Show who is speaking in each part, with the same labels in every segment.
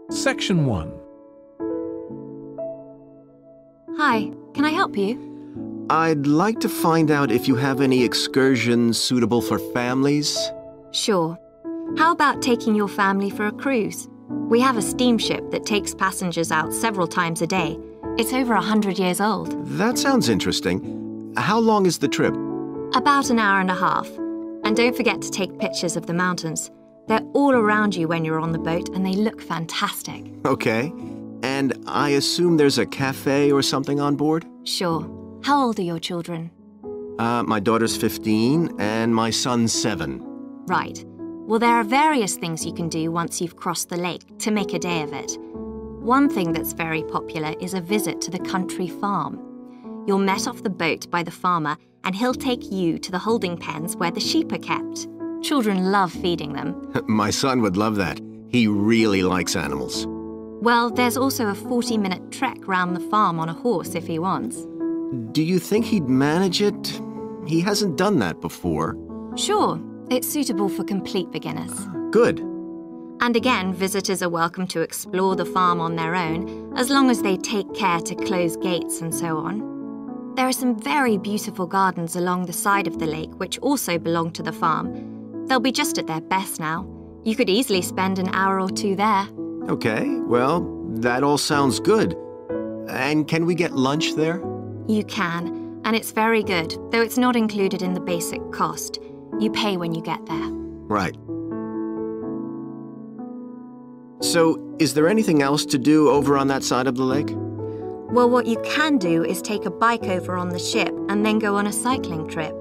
Speaker 1: Section 1.
Speaker 2: Hi, can I help you?
Speaker 3: I'd like to find out if you have any excursions suitable for families.
Speaker 2: Sure. How about taking your family for a cruise? We have a steamship that takes passengers out several times a day. It's over 100 years old.
Speaker 3: That sounds interesting. How long is the trip?
Speaker 2: About an hour and a half. And don't forget to take pictures of the mountains. They're all around you when you're on the boat and they look fantastic.
Speaker 3: Okay. And I assume there's a cafe or something on board?
Speaker 2: Sure. How old are your children?
Speaker 3: My daughter's 15 and my son's 7.
Speaker 2: Right. Well, there are various things you can do once you've crossed the lake to make a day of it. One thing that's very popular is a visit to the country farm. You'll met off the boat by the farmer and he'll take you to the holding pens where the sheep are kept. Children love feeding them.
Speaker 3: My son would love that. He really likes animals.
Speaker 2: Well, there's also a 40-minute trek round the farm on a horse if he wants.
Speaker 3: Do you think he'd manage it? He hasn't done that before.
Speaker 2: Sure. It's suitable for complete beginners.
Speaker 3: Good.
Speaker 2: And again, visitors are welcome to explore the farm on their own, as long as they take care to close gates and so on. There are some very beautiful gardens along the side of the lake which also belong to the farm. They'll be just at their best now. You could easily spend an hour or two there.
Speaker 3: Okay, well, that all sounds good. And can we get lunch there?
Speaker 2: You can, and it's very good, though it's not included in the basic cost. You pay when you get there.
Speaker 3: Right. So, is there anything else to do over on that side of the lake?
Speaker 2: Well, what you can do is take a bike over on the ship and then go on a cycling trip.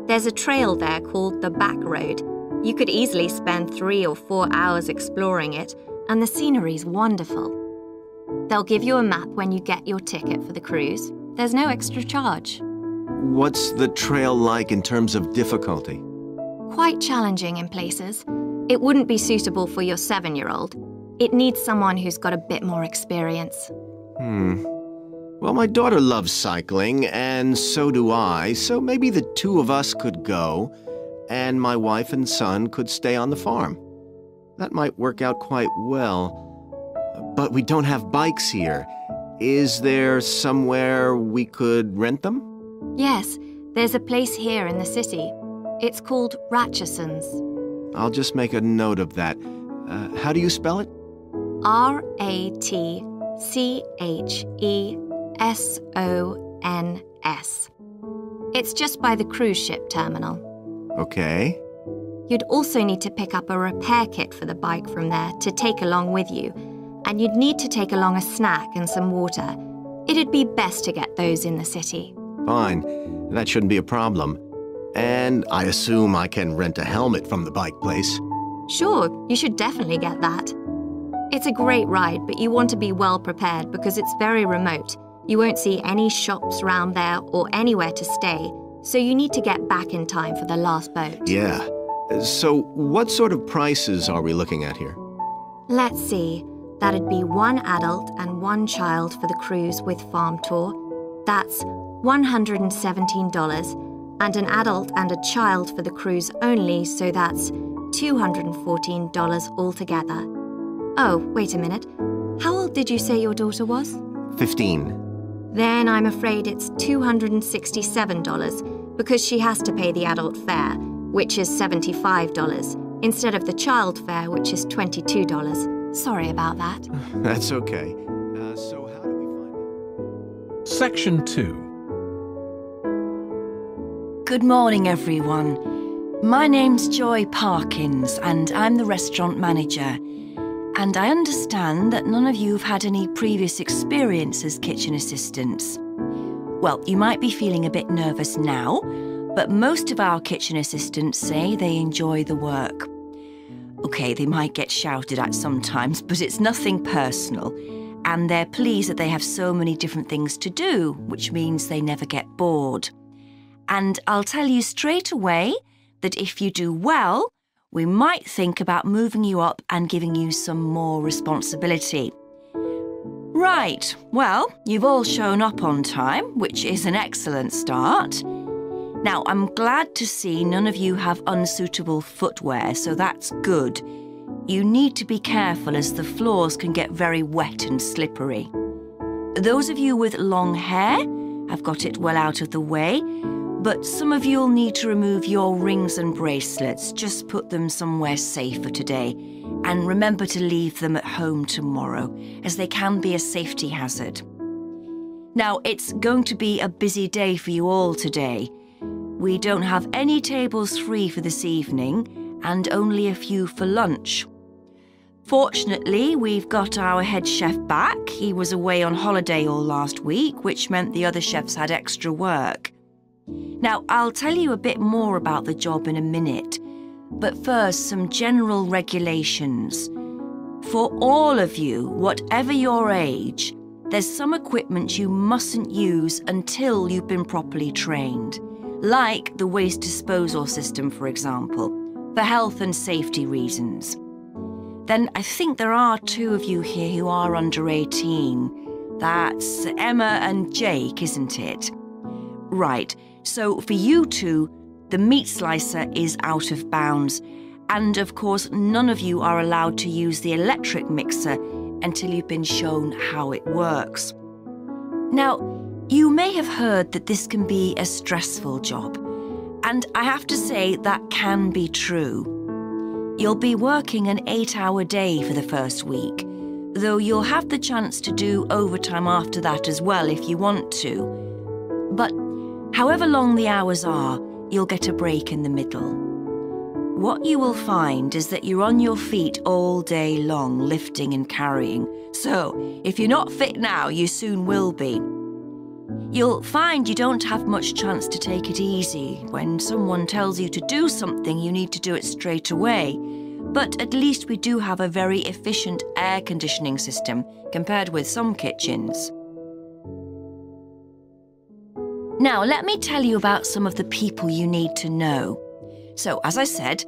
Speaker 2: There's a trail there called the Back Road. You could easily spend 3 or 4 hours exploring it, and the scenery's wonderful. They'll give you a map when you get your ticket for the cruise. There's no extra charge.
Speaker 3: What's the trail like in terms of difficulty?
Speaker 2: Quite challenging in places. It wouldn't be suitable for your 7-year-old. It needs someone who's got a bit more experience.
Speaker 3: Well, my daughter loves cycling, and so do I, so maybe the 2 of us could go, and my wife and son could stay on the farm. That might work out quite well. But we don't have bikes here. Is there somewhere we could rent them?
Speaker 2: Yes, there's a place here in the city. It's called Ratcheson's.
Speaker 3: I'll just make a note of that. How do you spell it?
Speaker 2: Ratchesons. It's just by the cruise ship terminal.
Speaker 3: Okay.
Speaker 2: You'd also need to pick up a repair kit for the bike from there to take along with you, and you'd need to take along a snack and some water. It'd be best to get those in the city.
Speaker 3: Fine. That shouldn't be a problem. And I assume I can rent a helmet from the bike place.
Speaker 2: Sure, you should definitely get that. It's a great ride, but you want to be well prepared because it's very remote. You won't see any shops round there or anywhere to stay, so you need to get back in time for the last boat.
Speaker 3: Yeah. So what sort of prices are we looking at here?
Speaker 2: Let's see. That'd be 1 adult and 1 child for the cruise with farm tour. That's $117, and an adult and a child for the cruise only, so that's $214 altogether. Oh, wait a minute. How old did you say your daughter was?
Speaker 3: 15.
Speaker 2: Then I'm afraid it's $267 because she has to pay the adult fare, which is $75, instead of the child fare, which is $22. Sorry about that.
Speaker 3: That's okay. So how do we find out?
Speaker 1: Section 2.
Speaker 4: Good morning, everyone. My name's Joy Parkins, and I'm the restaurant manager. And I understand that none of you have had any previous experience as kitchen assistants. Well, you might be feeling a bit nervous now, but most of our kitchen assistants say they enjoy the work. OK, they might get shouted at sometimes, but it's nothing personal. And they're pleased that they have so many different things to do, which means they never get bored. And I'll tell you straight away that if you do well, we might think about moving you up and giving you some more responsibility. Right, well, you've all shown up on time, which is an excellent start. Now, I'm glad to see none of you have unsuitable footwear, so that's good. you need to be careful as the floors can get very wet and slippery. Those of you with long hair have got it well out of the way, but some of you'll need to remove your rings and bracelets. Just put them somewhere safer today, and remember to leave them at home tomorrow, as they can be a safety hazard. Now, it's going to be a busy day for you all today. We don't have any tables free for this evening, and only a few for lunch. Fortunately, we've got our head chef back. He was away on holiday all last week, which meant the other chefs had extra work. Now, I'll tell you a bit more about the job in a minute, but first, some general regulations. For all of you, whatever your age, there's some equipment you mustn't use until you've been properly trained, like the waste disposal system, for example, for health and safety reasons. Then I think there are 2 of you here who are under 18. That's Emma and Jake, isn't it? Right, so for you 2, the meat slicer is out of bounds. And of course, none of you are allowed to use the electric mixer until you've been shown how it works. Now, you may have heard that this can be a stressful job. And I have to say that can be true. You'll be working an 8-hour day for the first week, though you'll have the chance to do overtime after that as well if you want to. But however long the hours are, you'll get a break in the middle. What you will find is that you're on your feet all day long, lifting and carrying. So, if you're not fit now, you soon will be. You'll find you don't have much chance to take it easy. When someone tells you to do something, you need to do it straight away. But at least we do have a very efficient air conditioning system compared with some kitchens. Now, let me tell you about some of the people you need to know. So, as I said,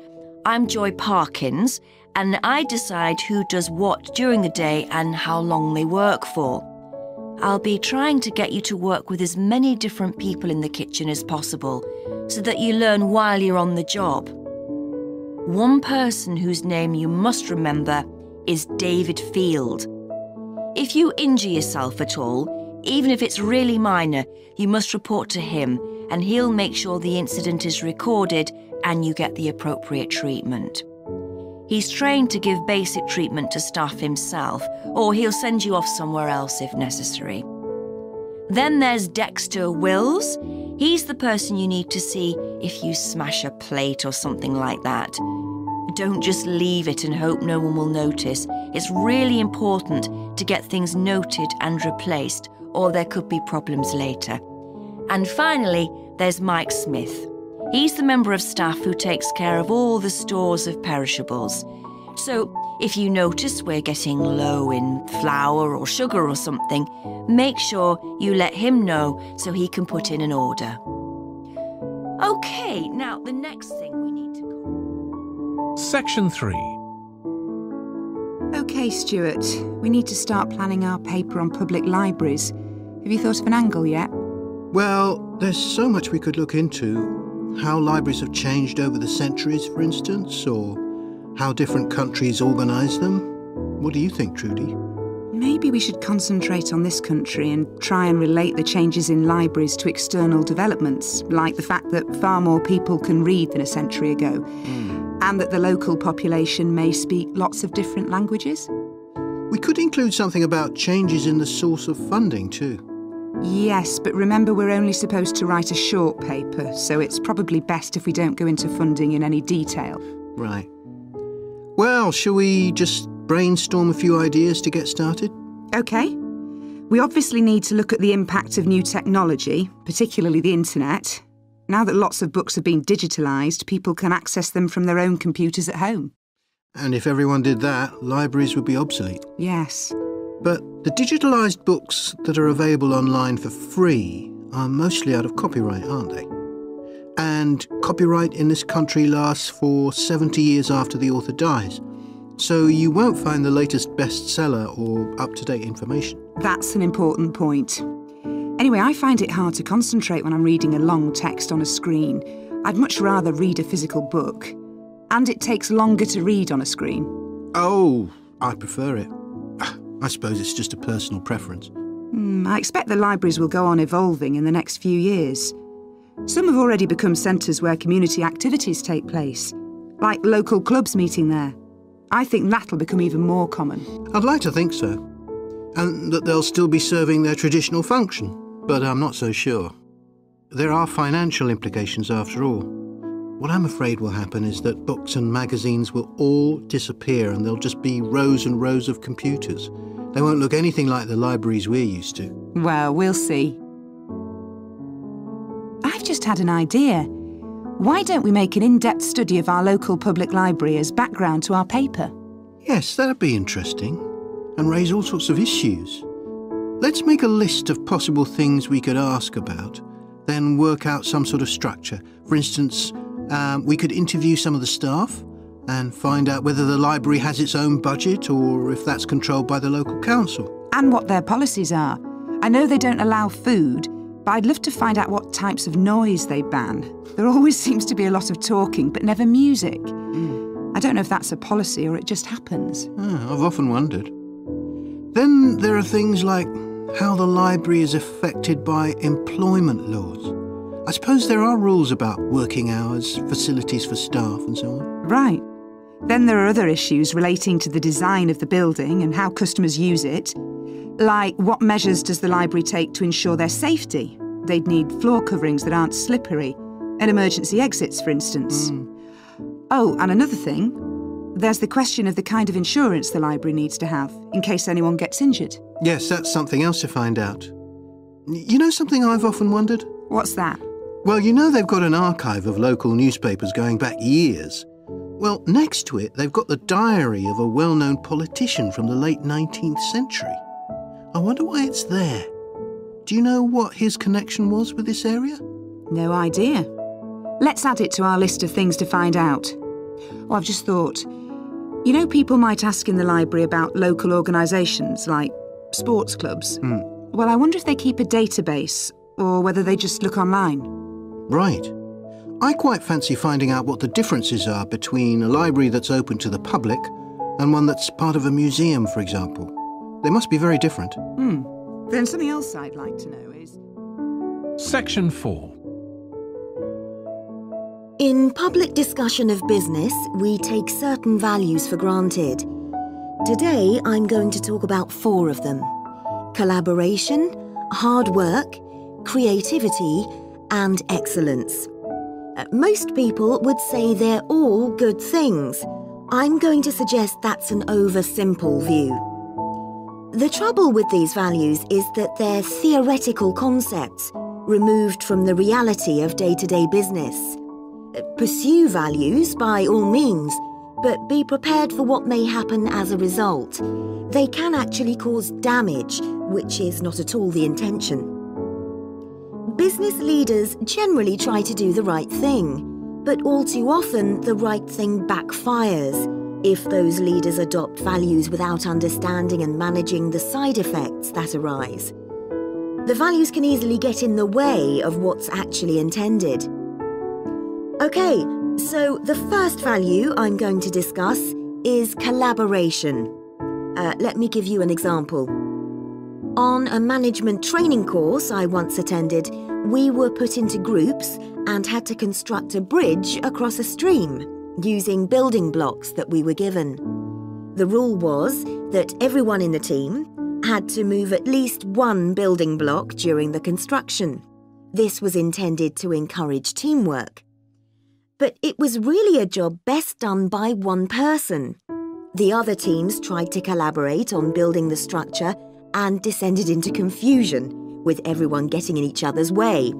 Speaker 4: I'm Joy Parkins, and I decide who does what during the day and how long they work for. I'll be trying to get you to work with as many different people in the kitchen as possible, so that you learn while you're on the job. One person whose name you must remember is David Field. If you injure yourself at all, even if it's really minor, you must report to him, and he'll make sure the incident is recorded and you get the appropriate treatment. He's trained to give basic treatment to staff himself, or he'll send you off somewhere else if necessary. Then there's Dexter Wills. He's the person you need to see if you smash a plate or something like that. Don't just leave it and hope no one will notice. It's really important to get things noted and replaced, or there could be problems later. And finally, there's Mike Smith. He's the member of staff who takes care of all the stores of perishables. So, if you notice we're getting low in flour or sugar or something, make sure you let him know so he can put in an order. Okay, now the next thing we need to go.
Speaker 1: Section 3.
Speaker 5: OK, Stuart, we need to start planning our paper on public libraries. Have you thought of an angle yet?
Speaker 6: Well, there's so much we could look into. How libraries have changed over the centuries, for instance, or how different countries organise them. What do you think, Trudy?
Speaker 5: Maybe we should concentrate on this country and try and relate the changes in libraries to external developments, like the fact that far more people can read than a century ago, and that the local population may speak lots of different languages.
Speaker 6: We could include something about changes in the source of funding too.
Speaker 5: Yes, but remember we're only supposed to write a short paper, so it's probably best if we don't go into funding in any detail.
Speaker 6: Right. Well, shall we just brainstorm a few ideas to get started?
Speaker 5: OK. We obviously need to look at the impact of new technology, particularly the internet. Now that lots of books have been digitalised, people can access them from their own computers at home.
Speaker 6: And if everyone did that, libraries would be obsolete.
Speaker 5: Yes.
Speaker 6: But the digitalised books that are available online for free are mostly out of copyright, aren't they? And copyright in this country lasts for 70 years after the author dies. So you won't find the latest bestseller or up-to-date information.
Speaker 5: That's an important point. Anyway, I find it hard to concentrate when I'm reading a long text on a screen. I'd much rather read a physical book. And it takes longer to read on a screen.
Speaker 6: Oh, I prefer it. I suppose it's just a personal preference.
Speaker 5: I expect the libraries will go on evolving in the next few years. Some have already become centres where community activities take place, like local clubs meeting there. I think that'll become even more common.
Speaker 6: I'd like to think so. And that they'll still be serving their traditional function, but I'm not so sure. There are financial implications after all. What I'm afraid will happen is that books and magazines will all disappear and there'll just be rows and rows of computers. They won't look anything like the libraries we're used to.
Speaker 5: Well, we'll see. I've just had an idea. Why don't we make an in-depth study of our local public library as background to our paper?
Speaker 6: Yes, that'd be interesting. And raise all sorts of issues. Let's make a list of possible things we could ask about, then work out some sort of structure. For instance, we could interview some of the staff and find out whether the library has its own budget or if that's controlled by the local council.
Speaker 5: And what their policies are. I know they don't allow food, but I'd love to find out what types of noise they ban. There always seems to be a lot of talking, but never music. I don't know if that's a policy or it just happens.
Speaker 6: I've often wondered. Then there are things like how the library is affected by employment laws. I suppose there are rules about working hours, facilities for staff and so on.
Speaker 5: Right. Then there are other issues relating to the design of the building and how customers use it. Like, what measures does the library take to ensure their safety? They'd need floor coverings that aren't slippery, and emergency exits, for instance. Oh, and another thing, there's the question of the kind of insurance the library needs to have, in case anyone gets injured.
Speaker 6: Yes, that's something else to find out. You know something I've often wondered?
Speaker 5: What's that?
Speaker 6: Well, you know they've got an archive of local newspapers going back years. Well, next to it, they've got the diary of a well-known politician from the late 19th century. I wonder why it's there. Do you know what his connection was with this area?
Speaker 5: No idea. Let's add it to our list of things to find out. Oh, I've just thought, you know, people might ask in the library about local organisations like sports clubs. Well, I wonder if they keep a database or whether they just look online.
Speaker 6: Right. I quite fancy finding out what the differences are between a library that's open to the public and one that's part of a museum, for example. They must be very different.
Speaker 5: Then something else I'd like to know is...
Speaker 1: Section 4.
Speaker 7: In public discussion of business, we take certain values for granted. Today, I'm going to talk about 4 of them: collaboration, hard work, creativity, and excellence. Most people would say they're all good things. I'm going to suggest that's an oversimple view. The trouble with these values is that they're theoretical concepts, removed from the reality of day-to-day business. Pursue values by all means, but be prepared for what may happen as a result. They can actually cause damage, which is not at all the intention. Business leaders generally try to do the right thing, but all too often the right thing backfires if those leaders adopt values without understanding and managing the side effects that arise. The values can easily get in the way of what's actually intended. Okay, so the first value I'm going to discuss is collaboration. Let me give you an example. On a management training course I once attended, we were put into groups and had to construct a bridge across a stream using building blocks that we were given. The rule was that everyone in the team had to move at least one building block during the construction. This was intended to encourage teamwork. But it was really a job best done by one person. The other teams tried to collaborate on building the structure and descended into confusion, with everyone getting in each other's way.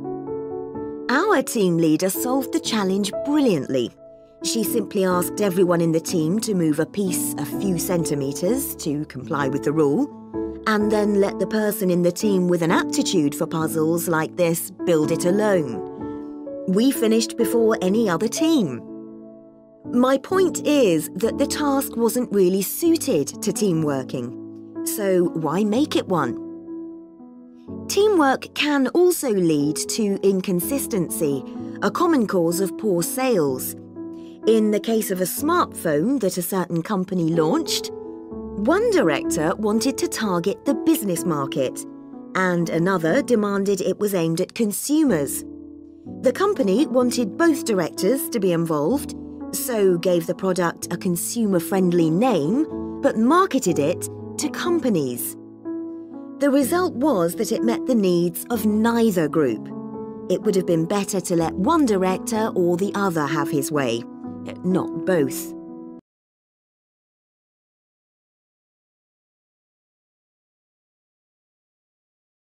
Speaker 7: Our team leader solved the challenge brilliantly. She simply asked everyone in the team to move a piece a few centimetres to comply with the rule, and then let the person in the team with an aptitude for puzzles like this build it alone. We finished before any other team. My point is that the task wasn't really suited to team working. So why make it one? Teamwork can also lead to inconsistency, a common cause of poor sales. In the case of a smartphone that a certain company launched, one director wanted to target the business market, and another demanded it was aimed at consumers. The company wanted both directors to be involved, so gave the product a consumer-friendly name, but marketed it to companies. The result was that it met the needs of neither group. It would have been better to let one director or the other have his way, not both.